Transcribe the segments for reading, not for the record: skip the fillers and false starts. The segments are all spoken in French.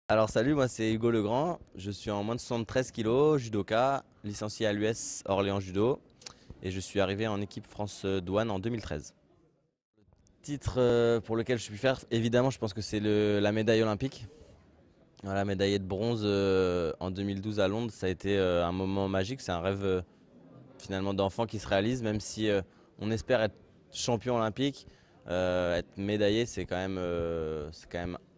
Alors salut, moi c'est Hugo Legrand, je suis en moins de 73 kg, judoka, licencié à l'US Orléans Judo et je suis arrivé en équipe France Douane en 2013. Titre pour lequel je suis fier, évidemment je pense que c'est la médaille olympique. Voilà, médaillé de bronze en 2012 à Londres, ça a été un moment magique, c'est un rêve finalement d'enfant qui se réalise, même si on espère être champion olympique, être médaillé c'est quand même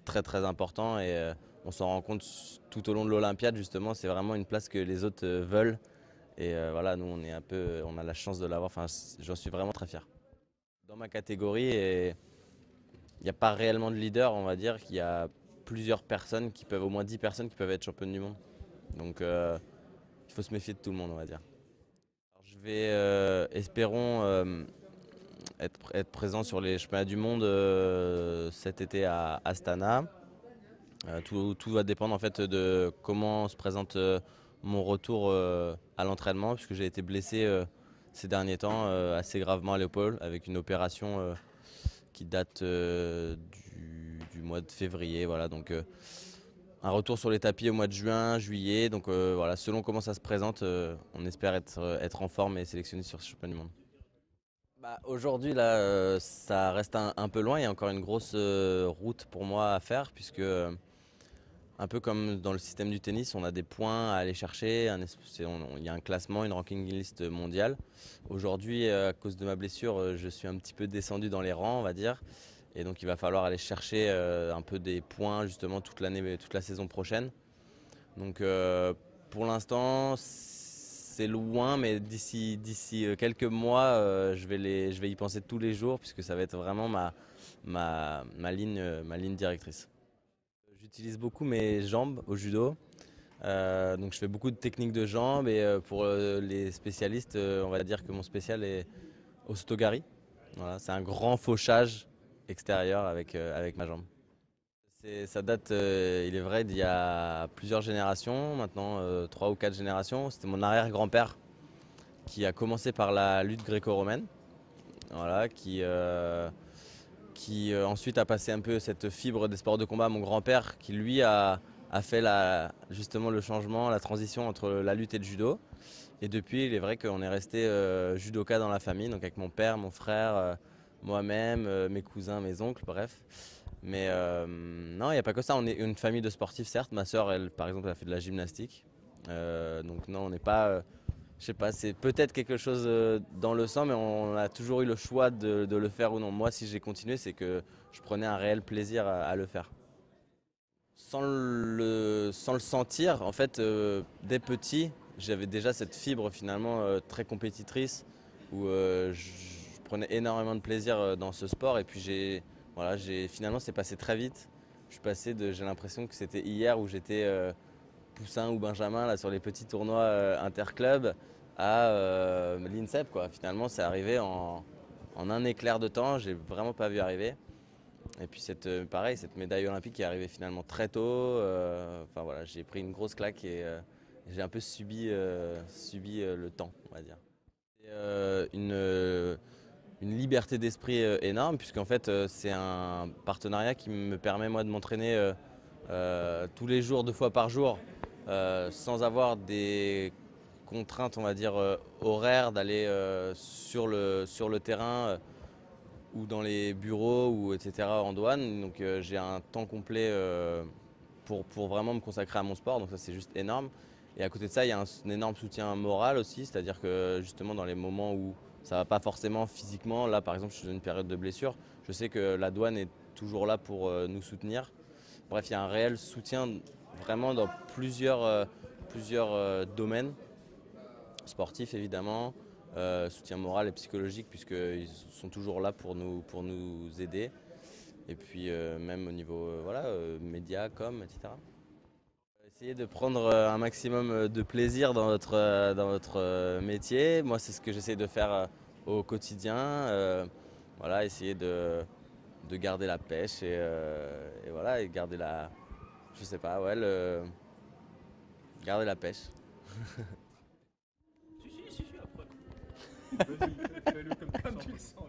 très très important et on s'en rend compte tout au long de l'Olympiade justement, c'est vraiment une place que les autres veulent et voilà, nous on a la chance de l'avoir, enfin j'en suis vraiment très fier. Dans ma catégorie, il n'y a pas réellement de leader, on va dire qu'il y a plusieurs personnes qui peuvent, au moins 10 personnes qui peuvent être championnes du monde. Donc il faut se méfier de tout le monde, on va dire. Alors, je vais, espérons, être présent sur les championnats du monde cet été à Astana. Tout va dépendre en fait de comment se présente mon retour à l'entraînement, puisque j'ai été blessé ces derniers temps assez gravement à l'épaule avec une opération qui date du mois de février. Voilà, donc un retour sur les tapis au mois de juin, juillet. Donc voilà, selon comment ça se présente, on espère être en forme et sélectionné sur ce championnat du monde. Bah, aujourd'hui, là, ça reste un peu loin. Il y a encore une grosse route pour moi à faire, puisque un peu comme dans le système du tennis, on a des points à aller chercher. Il y a un classement, une ranking list mondiale. Aujourd'hui, à cause de ma blessure, je suis un petit peu descendu dans les rangs, on va dire. Et donc, il va falloir aller chercher un peu des points justement toute l'année, toute la saison prochaine. Donc, pour l'instant, c'est loin, mais d'ici quelques mois, je vais y penser tous les jours, puisque ça va être vraiment ma ligne directrice. J'utilise beaucoup mes jambes au judo. Donc je fais beaucoup de techniques de jambes et pour les spécialistes, on va dire que mon spécial est Ostogari. Voilà, c'est un grand fauchage extérieur avec ma jambe. Ça date, il est vrai, d'il y a plusieurs générations, maintenant 3 ou 4 générations. C'était mon arrière-grand-père qui a commencé par la lutte gréco-romaine, voilà, qui ensuite a passé un peu cette fibre des sports de combat à mon grand-père, qui lui a fait justement le changement, la transition entre la lutte et le judo. Et depuis, il est vrai qu'on est resté judoka dans la famille, donc avec mon père, mon frère, moi-même, mes cousins, mes oncles, bref. Mais non, il n'y a pas que ça. On est une famille de sportifs, certes. Ma sœur, elle, par exemple, elle a fait de la gymnastique. Donc non, on n'est pas, je sais pas, c'est peut-être quelque chose dans le sang, mais on a toujours eu le choix de le faire ou non. Moi, si j'ai continué, c'est que je prenais un réel plaisir à le faire. Sans le sentir, en fait, dès petit, j'avais déjà cette fibre finalement très compétitrice où je prenais énormément de plaisir dans ce sport. Et puis voilà, finalement, c'est passé très vite. J'ai l'impression que c'était hier où j'étais poussin ou benjamin là sur les petits tournois interclubs à l'INSEP quoi. Finalement, c'est arrivé en un éclair de temps. J'ai vraiment pas vu arriver. Et puis pareil, cette médaille olympique qui est arrivée finalement très tôt. Enfin voilà, j'ai pris une grosse claque et j'ai un peu subi le temps, on va dire. Et, une liberté d'esprit énorme, puisqu'en fait c'est un partenariat qui me permet moi de m'entraîner tous les jours, 2 fois par jour, sans avoir des contraintes, on va dire, horaires d'aller sur le terrain ou dans les bureaux ou etc. en douane. Donc j'ai un temps complet pour vraiment me consacrer à mon sport. Donc ça c'est juste énorme. Et à côté de ça, il y a un énorme soutien moral aussi. C'est-à-dire que justement dans les moments où ça va pas forcément physiquement, là par exemple je suis dans une période de blessure, je sais que la douane est toujours là pour nous soutenir. Bref, il y a un réel soutien vraiment dans plusieurs domaines, sportifs évidemment, soutien moral et psychologique puisqu'ils sont toujours là pour nous aider. Et puis même au niveau voilà, médias, com, etc. Essayer de prendre un maximum de plaisir dans votre métier. Moi, c'est ce que j'essaie de faire au quotidien. Voilà, essayer de garder la pêche et voilà, et garder je sais pas, ouais, garder la pêche. Si, après. Vas-y, fais-le comme tu le sens.